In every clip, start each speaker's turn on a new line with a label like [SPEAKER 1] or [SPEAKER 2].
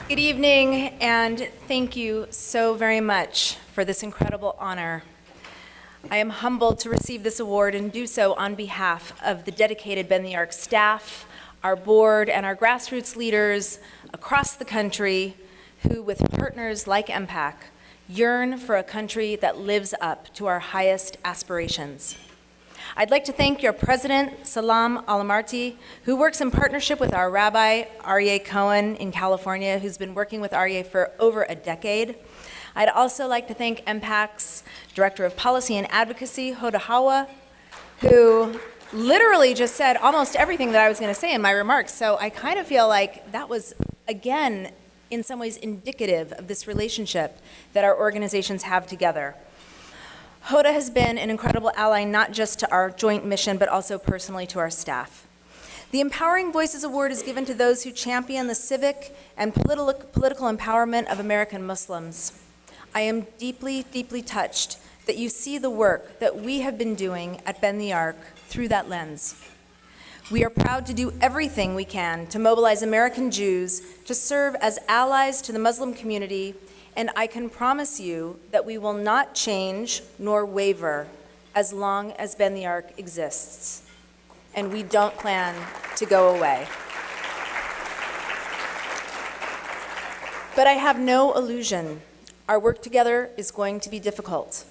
[SPEAKER 1] Good evening, and thank you so very much for this incredible honor. I am humbled to receive this award and do so on behalf of the dedicated Bend the Arc staff, our board, and our grassroots leaders across the country who, with partners like MPAC, yearn for a country that lives up to our highest aspirations. I'd like to thank your president, Salam Alamarty, who works in partnership with our Rabbi, Aryeh Cohen in California, who's been working with Aryeh for over a decade. I'd also like to thank MPAC's Director of Policy and Advocacy, Hoda Hawa, who literally just said almost everything that I was going to say in my remarks. So I kind of feel like that was, again, in some ways indicative of this relationship that our organizations have together. Hoda has been an incredible ally, not just to our joint mission, but also personally to our staff. The Empowering Voices Award is given to those who champion the civic and political empowerment of American Muslims. I am deeply, deeply touched that you see the work that we have been doing at Bend the Arc through that lens. We are proud to do everything we can to mobilize American Jews to serve as allies to the Muslim community, and I can promise you that we will not change nor waver as long as Bend the Arc exists. And we don't plan to go away. But I have no illusion. Our work together is going to be difficult.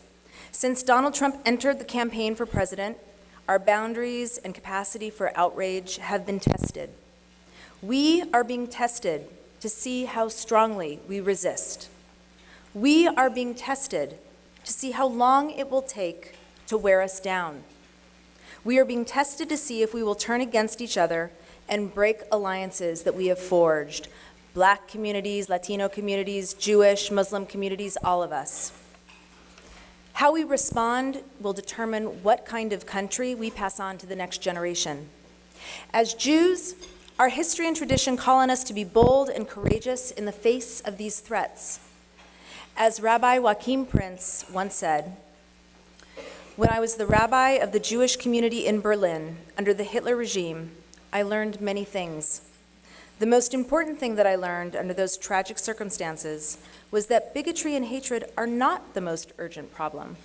[SPEAKER 1] Since Donald Trump entered the campaign for president, our boundaries and capacity for outrage have been tested. We are being tested to see how strongly we resist. We are being tested to see how long it will take to wear us down. We are being tested to see if we will turn against each other and break alliances that we have forged. Black communities, Latino communities, Jewish, Muslim communities, all of us. How we respond will determine what kind of country we pass on to the next generation. As Jews, our history and tradition call on us to be bold and courageous in the face of these threats. As Rabbi Joachim Prince once said, "When I was the rabbi of the Jewish community in Berlin under the Hitler regime, I learned many things. The most important thing that I learned under those tragic circumstances was that bigotry and hatred are not the most urgent problem.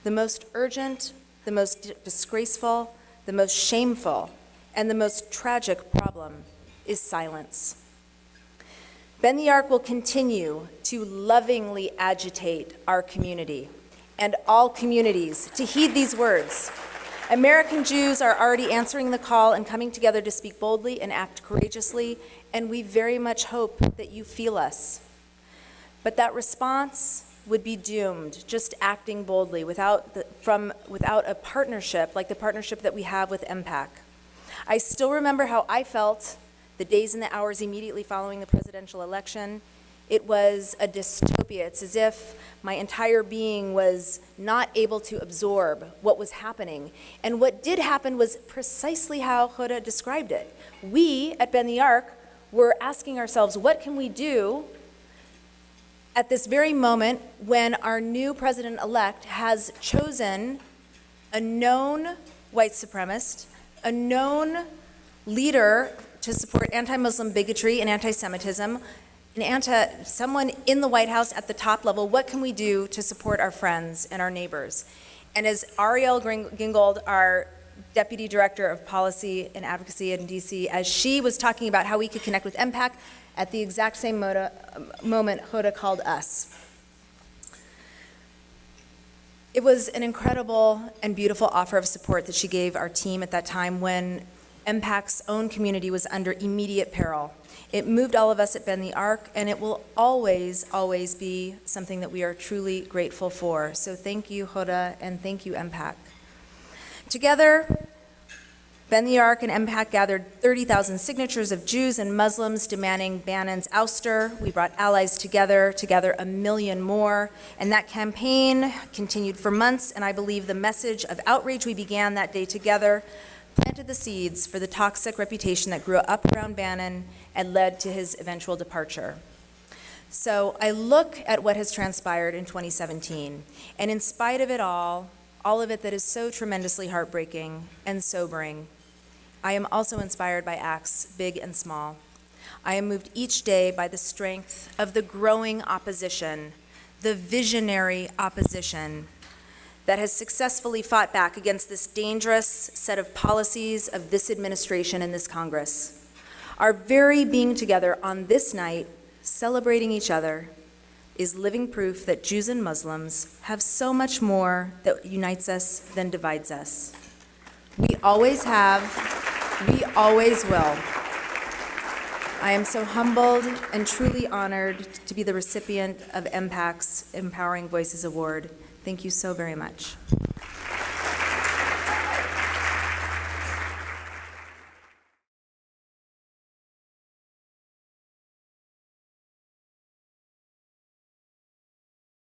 [SPEAKER 1] The most urgent, the most disgraceful, the most shameful, and the most tragic problem is silence." Bend the Arc will continue to lovingly agitate our community and all communities to heed these words. American Jews are already answering the call and coming together to speak boldly and act courageously, and we very much hope that you feel us. But that response would be doomed, just acting boldly without a partnership like the partnership that we have with MPAC. I still remember how I felt the days and the hours immediately following the presidential election. It was a dystopia. It's as if my entire being was not able to absorb what was happening. And what did happen was precisely how Hoda described it. We at Bend the Arc were asking ourselves, what can we do at this very moment when our new president-elect has chosen a known white supremacist, a known leader to support anti-Muslim bigotry and anti-Semitism, someone in the White House at the top level. What can we do to support our friends and our neighbors? And as Ariel Gingold, our Deputy Director of Policy and Advocacy in DC, as she was talking about how we could connect with MPAC, at the exact same moment, Hoda called us. It was an incredible and beautiful offer of support that she gave our team at that time when MPAC's own community was under immediate peril. It moved all of us at Bend the Arc, and it will always, always be something that we are truly grateful for. So thank you, Hoda, and thank you, MPAC. Together, Bend the Arc and MPAC gathered 30,000 signatures of Jews and Muslims demanding Bannon's ouster. We brought allies together to gather 1 million more, and that campaign continued for months, and I believe the message of outrage we began that day together planted the seeds for the toxic reputation that grew up around Bannon and led to his eventual departure. So I look at what has transpired in 2017, and in spite of it all of it that is so tremendously heartbreaking and sobering, I am also inspired by acts big and small. I am moved each day by the strength of the growing opposition, the visionary opposition that has successfully fought back against this dangerous set of policies of this administration and this Congress. Our very being together on this night, celebrating each other, is living proof that Jews and Muslims have so much more that unites us than divides us. We always have, we always will. I am so humbled and truly honored to be the recipient of MPAC's Empowering Voices Award. Thank you so very much.